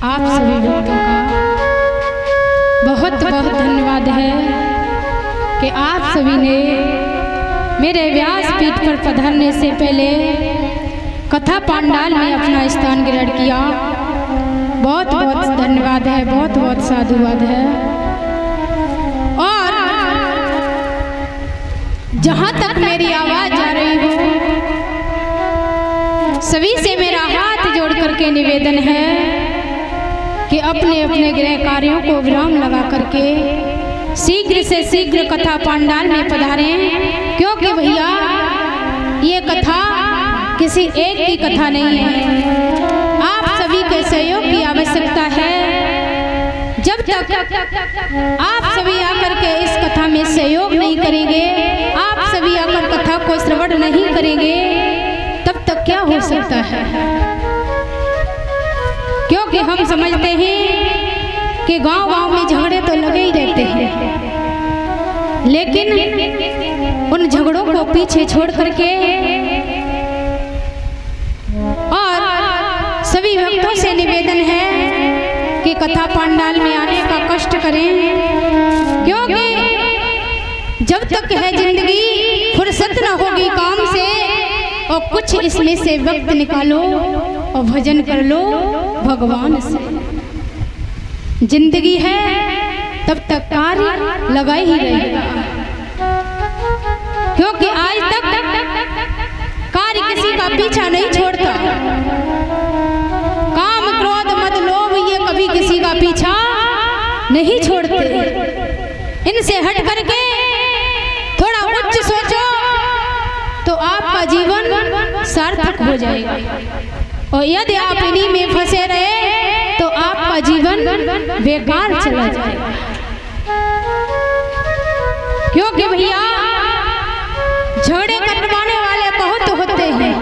आप सभी भक्तों का बहुत बहुत धन्यवाद है कि आप सभी ने मेरे व्यासपीठ पर पधारने से पहले कथा पांडाल में अपना स्थान ग्रहण किया। बहुत बहुत धन्यवाद है, बहुत बहुत साधुवाद है। और जहाँ तक मेरी आवाज़ जा रही हो, सभी से मेरा हाथ जोड़ करके निवेदन है कि अपने अपने गृह कार्यों को विराम लगा करके शीघ्र से शीघ्र कथा पांडाल में पधारें, क्योंकि भैया ये कथा किसी एक की कथा नहीं है। आप सभी के सहयोग की आवश्यकता है। जब तक आप सभी आकर के इस कथा में सहयोग नहीं करेंगे, आप सभी आकर कथा को श्रवण नहीं करेंगे, तब तक क्या हो सकता है। क्योंकि हम समझते हैं कि गांव-गांव में झगड़े तो लगे ही रहते हैं, लेकिन उन झगड़ों को पीछे छोड़ करके और सभी भक्तों से निवेदन है कि कथा पांडाल में आने का कष्ट करें, क्योंकि जब तक है जिंदगी फुर्सत न होगी काम से, और कुछ इसमें से वक्त निकालो और भजन कर लो भगवान से। जिंदगी है तब तक कार्य लगा ही रहेगा, क्योंकि आज तक कार्य किसी का पीछा नहीं छोड़ता। काम क्रोध मद लोभ ये कभी किसी का पीछा नहीं छोड़ते। इनसे हट करके थोड़ा उच्च सोचो तो आपका जीवन सार्थक हो जाएगा, और यदि आप इन्हीं में फंसे रहे तो आपका जीवन बेकार चला जाएगा। क्योंकि भैया झगड़े करवाने वाले बहुत होते हैं,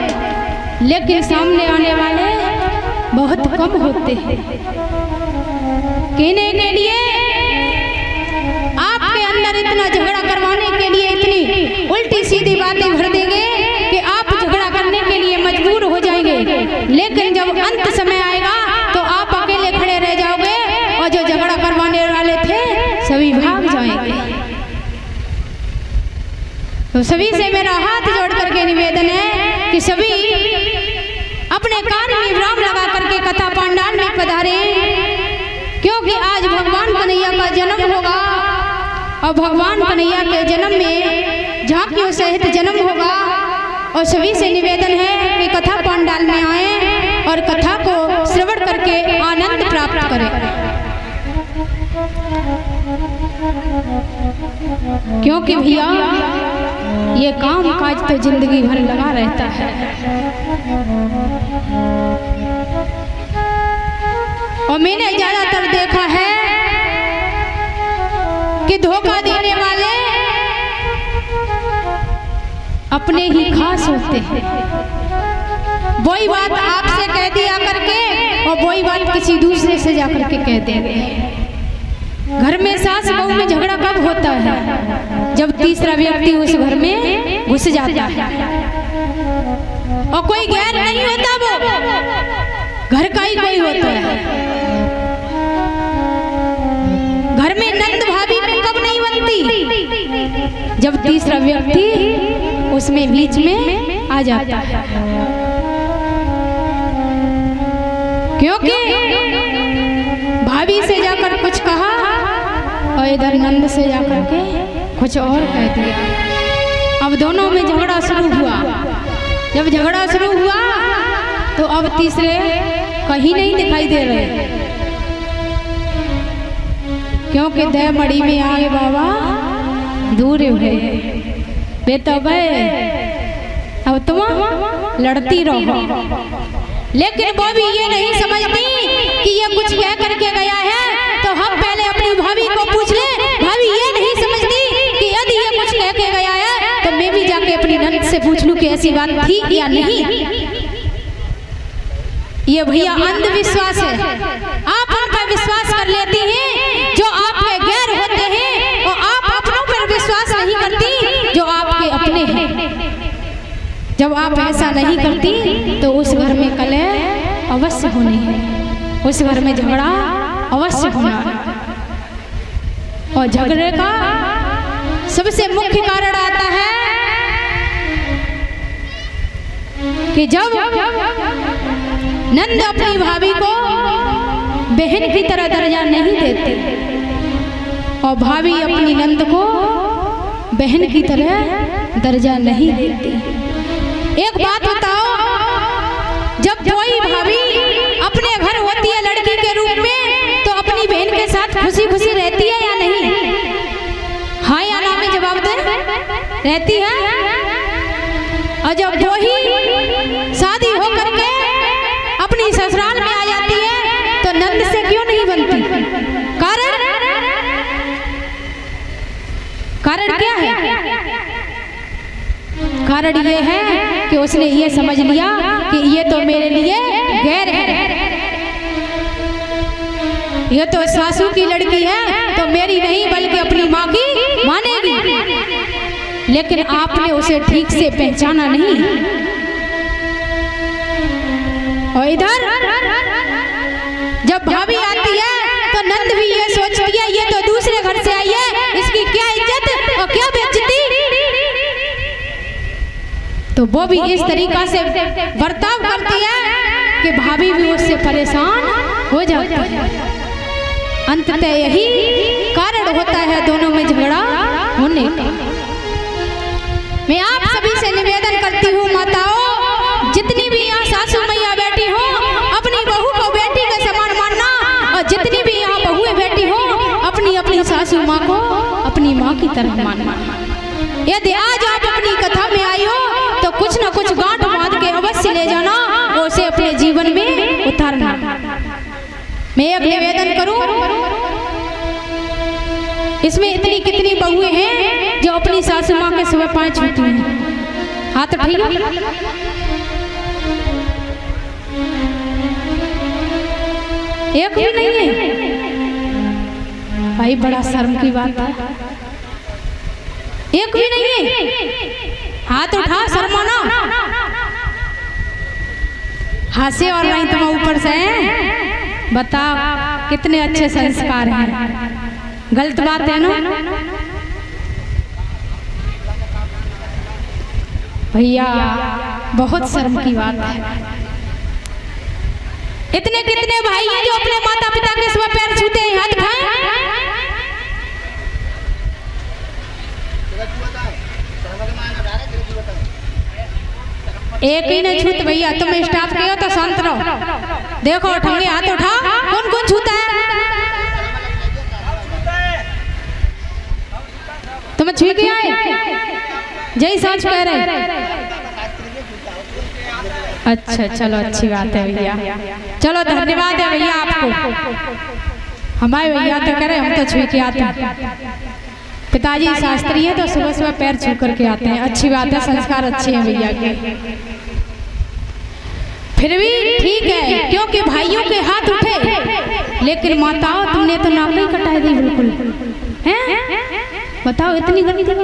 लेकिन सामने आने वाले बहुत कम होते हैं। कहने के लिए आपके अंदर इतना झगड़ा करवाने के लिए इतनी उल्टी सीधी बातें भर देंगे कि आप झगड़ा करने के लिए मजबूर हो जाएंगे, लेकिन जब अंत समय आएगा तो आप अकेले खड़े रह जाओगे और जो झगड़ा करवाने वाले थे सभी भाग जाएंगे। तो सभी से मेरा हाथ जोड़ करके निवेदन है कि सभी अपने कार्य में विराम लगा करके कथा पांडाल में पधारे, क्योंकि आज भगवान कन्हैया का जन्म होगा, और भगवान कन्हैया के जन्म में झांकियों सहित जन्म होगा। और सभी से निवेदन है कि कथा पांडाल में आए और कथा को श्रवण करके आनंद प्राप्त करें, क्योंकि भैया ये काम काज तो जिंदगी भर लगा रहता है। और मैंने ज्यादातर देखा है कि धोखा देने वाले अपने ही खास होते हैं। वही बात आपसे कह दिया करके और वही बात किसी दूसरे से जाकर के कह देंगे। घर में सास बहू में झगड़ा कब होता है? जब तीसरा व्यक्ति उस घर में घुस जाता है, और कोई गैर नहीं होता, वो घर का ही कोई होता है। घर में नंद भाभी में कब नहीं बनती? जब तीसरा व्यक्ति उसमें बीच में आ जाता है। क्योंकि भाभी से जाकर कुछ कहा और इधर नंद से जाकर के कुछ और कह दिया। अब दोनों में झगड़ा शुरू हुआ। जब झगड़ा शुरू हुआ तो अब तीसरे कहीं नहीं दिखाई दे रहे, क्योंकि दे मड़ी में आए बाबा दूर हुए बेटा भाई, अब तुम लड़ती रहो। लेकिन वो भी ये नहीं समझती कि ये कुछ कह करके गया है तो हम पहले अपनी भाभी को पूछ ले। भाभी ये नहीं समझती कि यदि ये कुछ कह के गया है तो मैं भी जाके अपनी नंद से पूछ लूं कि ऐसी बात थी या नहीं। ये भैया अंधविश्वास है। आप उन पर विश्वास कर लेती हैं जो आपके गैर होते हैं, और आप अपनों पर विश्वास नहीं करती जो आपके अपने हैं। जब आप ऐसा नहीं करती तो उस घर में कलह अवश्य होनी है। उस घर में झगड़ा अवश्य होना है। और झगड़े का सबसे मुख्य कारण आता है कि जब नंद अपनी भाभी को बहन की तरह दर्जा नहीं देते और भाभी अपनी नंद को बहन की तरह दर्जा नहीं देती। एक बात बताओ, जब कोई भाभी अपने घर होती है लड़की के रूप में तो अपनी बहन के साथ खुशी खुशी रहती है या नहीं? हाँ या ना में जवाब दे। रहती है। और जब वही शादी हो करके अपनी ससुराल में आ जाती है तो नंद से क्यों नहीं बनती? कारण क्या है? कारण ये है कि उसने ये समझ लिया कि ये तो मेरे लिए गैर है, ये तो सासू की लड़की है तो मेरी नहीं बल्कि अपनी माँ की मानेगी। लेकिन आपने उसे ठीक से पहचाना नहीं। और इधर जब भाभी आती है तो नंद भी ये सोचती है ये तो दूसरे घर से आई है, इसकी क्या इज्जत और क्या बेइज्जती। तो वो भी इस तरीका से बर्ताव करती है कि भाभी भी उससे परेशान हो जाती है। अंततः यही कारण होता है दोनों में झगड़ा होने का। मैं आप सभी से निवेदन करती हूँ माताओं, जितनी भी यहाँ सासू मैया बैठी हो, अपनी बहू को बेटी के समान मानना, और जितनी भी यहाँ बहुएं बैठी हो अपनी अपनी सासू माँ को अपनी माँ की तरह मानना। यदि आज आप अपनी कथा में आई हो तो कुछ न कुछ गांठ बांध के अवश्य ले जाना और उसे अपने जीवन में उतारना। मैं एक निवेदन करूं, इसमें इतनी कितनी बहुएं हैं जो अपनी सासू माँ के सुबह पाँव छूती हैं? हाथ उठाइए। एक भी नहीं है भाई, बड़ा शर्म की बात है। एक भी नहीं है। हाथ उठा, शर्माना। हंसे और नहीं तुम ऊपर से बताओ कितने अच्छे संस्कार हैं। गलत बात है ना भैया, बहुत शर्म की बात है। इतने कितने भाई हैं जो अपने माता पिता के सुबह पैर छूते हैं? हाथ उठाएं। एक ही नहीं छूत भैया, तुम स्टाफ के हो तो शांत रहो। देखो ठंगे हाथ उठा, कौन कौन छूता है? तुम छू के आए? जय सच कह रहे। अच्छा चलो, अच्छी बात है भैया। चलो धन्यवाद है भैया आपको। हमारे भैया तो कह रहे हम तो छू के आते हैं। पिताजी शास्त्री है तो सुबह सुबह पैर छू करके आते हैं। अच्छी बात है, संस्कार अच्छे हैं भैया के। फिर भी ठीक है क्योंकि भाइयों के हाथ उठे, लेकिन माताओं तुमने तो नाक ही कटा दी बिल्कुल। हैं? बताओ इतनी गंदी बात,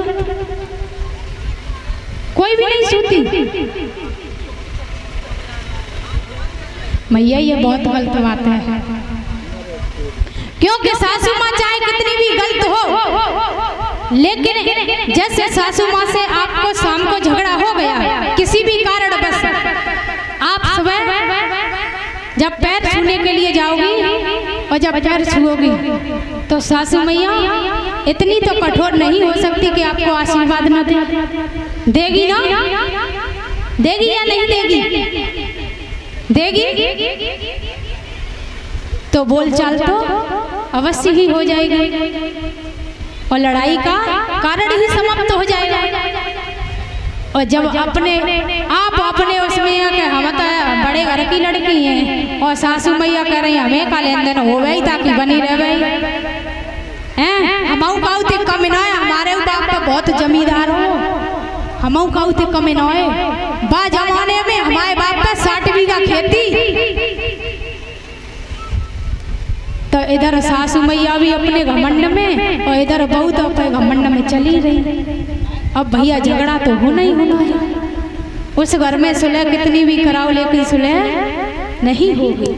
कोई भी नहीं सूती। मैया ये बहुत गलत बात है, क्योंकि सासू माँ चाहे कितनी भी गलत हो, लेकिन जैसे सासू माँ से आपको शाम को झगड़ा हो गया किसी भी कारण बस, आप सुबह जब पैर छूने के लिए जाओगी और जब पैर छुओगी तो सासू मैया इतनी तो कठोर नहीं हो सकती कि आपको आशीर्वाद न दे। देगी ना? देगी या नहीं देगी? देगी तो बोलचाल तो अवश्य ही हो जाएगी और लड़ाई का कारण ही समाप्त हो जाएगा। और जब आप अपने उसमें कि हम तो बड़े घर की लड़की हैं और सासू मैया कह रही हमें का लेन देन हो गई ताकि बनी रह गई हैं, हमाऊ काऊ ते कम ना है, हमारे बाप तो बहुत जमींदार हो, हमाऊ काऊ ते कम ना है। बा जमाने में हमारे बाप पे 60 बीघा खेती, तो इधर सासू मैया भी अपने घमंड में और इधर बहू तो अपने घमंड में चली रही। अब भैया झगड़ा तो होना ही होना है। उस घर में सुलह कितनी भी कराओ लेकिन सुलह नहीं होगी।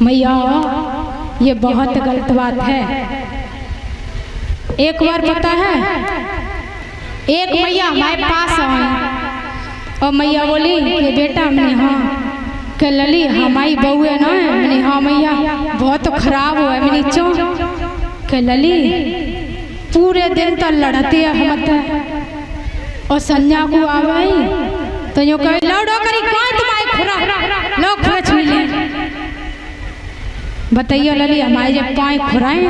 मैया ये बहुत गलत बात है। एक बार पता है, एक मैया हमारे पास आई और मैया बोली कि बेटा, मैंने हाँ कि लली हमारी बहू है ना, मैंने हाँ मैया बहुत तो खराब हुआ है, मैंने चो कि लली पूरे दिन तो लड़ते हम और संजा को आ गई तो यो कहे लौड़ो करी कोई तुम्हारी खुरा लो खुरा छुई ले। बताइए लली हमारे जब पाए खुराए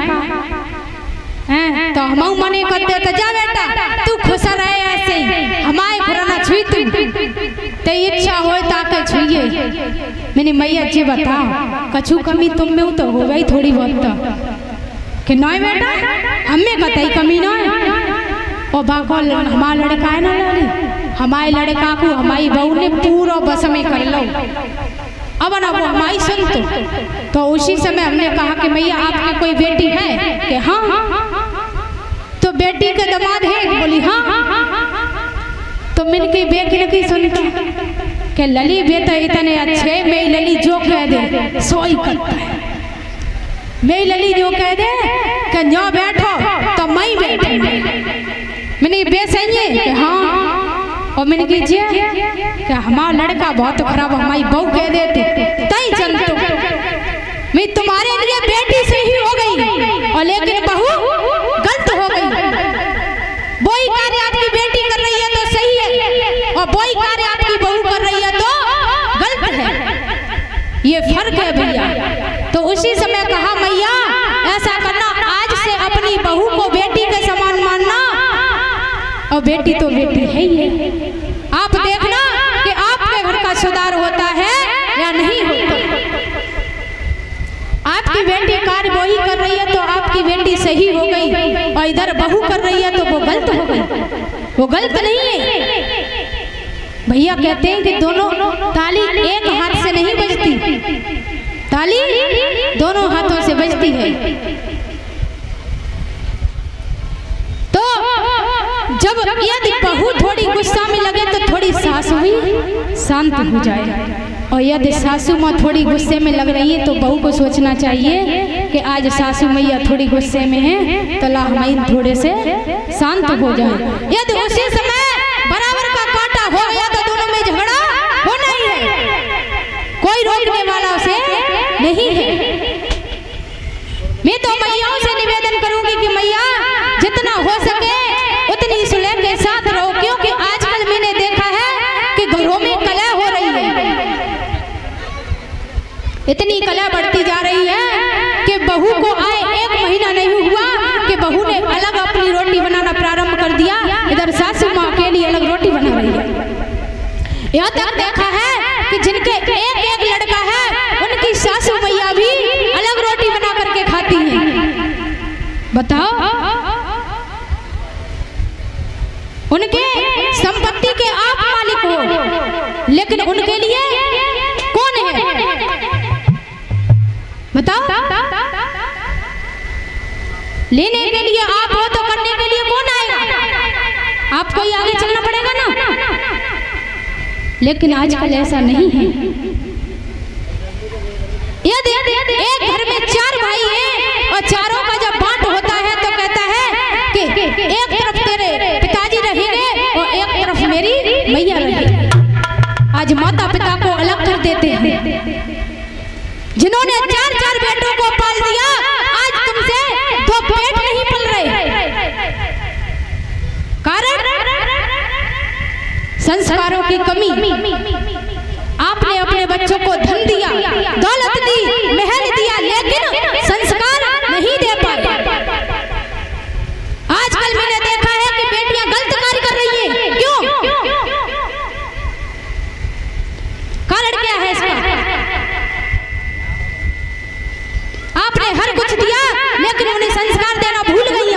हैं तो हम मने करते तो जा बेटा तू खुश रहे ऐसे ही, हमारे खुरा ना छुई तू ते इच्छा हो ताके छुइए। मैंने मैया जी बता कछु कमी तुम में तो हो गई थोड़ी बहुत तो कि नहीं बेटा हमें कतई कमी नहीं। और भागो हमारा लड़का है ना लली, हमारे लड़का को हमारी बहू ने पूरा बस में कर लो, अब ना वो हमारी सुन तो उसी समय हमने कहा कि मैया आपकी कोई बेटी है कि हाँ, तो बेटी के दामाद है, बोली हाँ। तो मैंने कही बेटी की सुनता कि लली बेटा इतने अच्छे, मेरी लली जो कह दे सोई करता है, मेरी लली जो कह दे कि न्यो बैठो तो मैं बैठूंगी। मैंने बेसही है कि हाँ, और मैंने कीजिए कि हमारा लड़का बहुत खराब, हमारी बहू कह देते तई चल तो मैं तुम्हारे लिए बेटी से ही हो गई और लेकिन बहू गलत हो गई। वही कार्य आपकी बेटी कर रही है तो सही है और वही कार्य आपकी बहू कर रही है तो गलत है, ये फर्क है भैया। तो उसी समय कहा मैया ऐसा करना, आज से अपनी बहू को बेटी के समान मानना, और बेटी तो बेटी है ही है। आप देखना कि आपके घर का सुधार होता है या नहीं होता। आपकी बेटी कार्य वही कर रही है तो आपकी बेटी सही हो गई और इधर बहू कर रही है तो वो गलत हो गई, वो गलत नहीं है। भैया कहते हैं कि दोनों ताली एक हाथ से नहीं बजती, ताली दोनों हाथों से बजती है। तो जब यदि बहू थोड़ी गुस्सा में लगे तो थोड़ी सासू भी शांत हो जाए, और यदि सासू माँ थोड़ी गुस्से में लग रही है तो बहू को सोचना चाहिए कि आज सासू मैया थोड़ी गुस्से में है तो ला हमारी थोड़े से शांत हो जाए। यदि उसी समय बराबर का कांटा हो गया तो दोनों में झगड़ा होना ही है, कोई रोकने वाला उसे नहीं है। मैं तो मैयाओं से निवेदन करूंगी कि मैया जितना हो सके उतनी सुलह के साथ रहो, क्योंकि आजकल मैंने देखा है कि घरों में कलह हो रही है, इतनी कलह बढ़ती जा रही है कि बहू को आए 1 महीना नहीं हुआ कि बहू ने अलग अपनी रोटी बनाना प्रारंभ कर दिया, इधर सासू माँ के लिए अलग रोटी बना रही है। यहाँ तक देखा है कि जिनके एक लड़का है उनकी सासू मैया भी अलग रोटी बना करके खाती हैं। बताओ, उनके संपत्ति के आप मालिक हो, लेकिन उनके लिए कौन है बताओ? लेने के लिए आप हो तो करने के लिए कौन आएगा? आपको ही आगे चलना पड़ेगा ना। लेकिन आजकल ऐसा नहीं है। यदि एक घर में 4 भाई हैं और चारों का जब बांट होता है तो कहता है कि एक तरफ तेरे पिताजी रहेंगे और एक तरफ मेरी मैया रहेगी। आज माता पिता को अलग कर देते हैं। जिन्होंने 4 बेटों को पाल दिया, आज तुमसे 2 पेट नहीं पल रहे। कारण संस्कारों की कमी। आपने अपने बच्चों को धन दिया, दौलत दी, महल दिया, लेकिन संस्कार नहीं दे पाए। आजकल मैंने देखा है कि बेटियां गलत कार्य कर रही हैं। क्यों? कारण क्या है इसका? आपने हर कुछ दिया लेकिन उन्हें संस्कार देना भूल गई।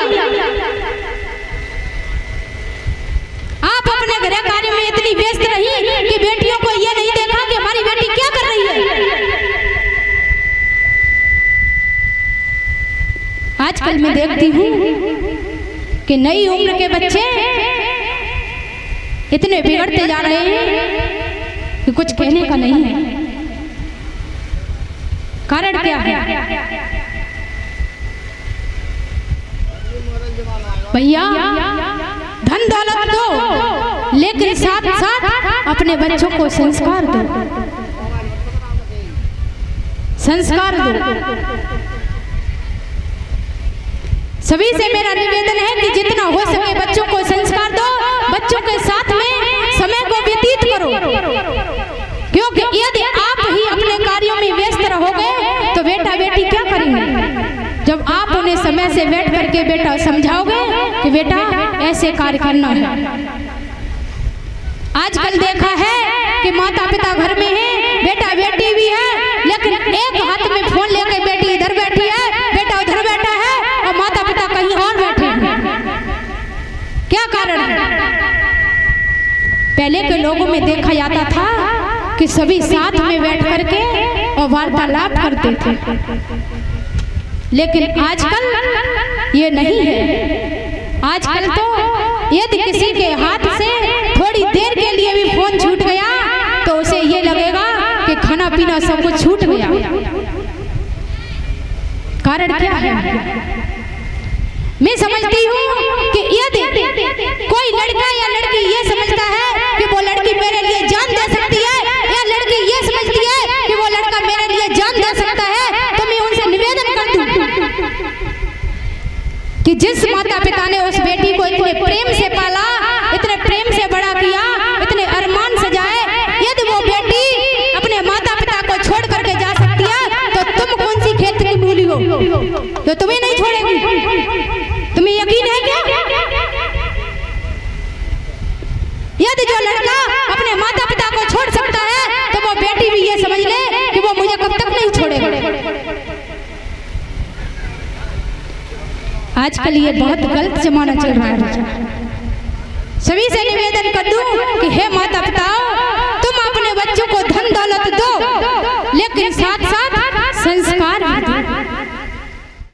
आप अपने घर कार्य में इतनी व्यस्त रही कि बेटियों को यह नहीं देखा कि हमारी बेटी क्या कर रही है। आजकल मैं देखती हूँ कि नई उम्र के बच्चे इतने बिगड़ते जा रहे हैं कि कुछ कहने का नहीं है। कारण क्या है भैया? धन दौलत दो, लेकिन साथ साथ अपने बच्चों को संस्कार दो, संस्कार दो। सभी से मेरा निवेदन है कि जितना हो सके बच्चों को संस्कार दो, बच्चों के साथ में समय को व्यतीत करो, क्योंकि यदि आप ही अपने कार्यों में व्यस्त रहोगे तो बेटा बेटी क्या करेंगे? जब आप उन्हें समय से बैठ करके बेटा समझाओगे कि बेटा ऐसे कार्य करना है। आजकल देखा है कि माता पिता घर में है, बेटा बेटी भी है, लेकिन एक हाथ में फोन लेकर बेटी इधर बैठी है, बेटा उधर बैठा है और माता पिता कहीं और बैठे हैं। क्या कारण है? पहले के लोगों में देखा जाता था कि सभी साथ में बैठ करके और वार्तालाप करते थे, लेकिन आजकल ये नहीं है। आजकल तो यदि किसी के हाथ से थोड़ी देर के लिए भी फोन छूट गया तो उसे ये लगेगा कि खाना पीना सब कुछ छूट गया। कारण क्या है? मैं समझती हूँ कि यदि कोई लड़का या लड़की ये समझता है कि वो लड़की मेरे लिए जान दे सकती है, या लड़की ये समझती है कि वो लड़का मेरे लिए जान दे सकता है, तो मैं उनसे निवेदन कर दूं कि जिस माता पिता ने उस बेटी को इतने प्रेम से पाला, इतने प्रेम से बड़ा किया, इतने अरमान सजाए, यदि वो बेटी अपने माता पिता को छोड़ करके जा सकती है तो तुम कौन सी खेत की मूली हो तो तुम्हें नहीं छोड़ेगी? तुम्हें यकीन है क्या? यदि जो लड़का अपने माता पिता को छोड़ सकता है तो वो बेटी भी ये समझ ले कि वो मुझे कब तक नहीं छोड़ेगा। आजकल ये बहुत गलत जमाना चल रहा है। सभी से निवेदन कर दूं कि हे माता पिता, तुम अपने बच्चों को धन दौलत दो, लेकिन साथ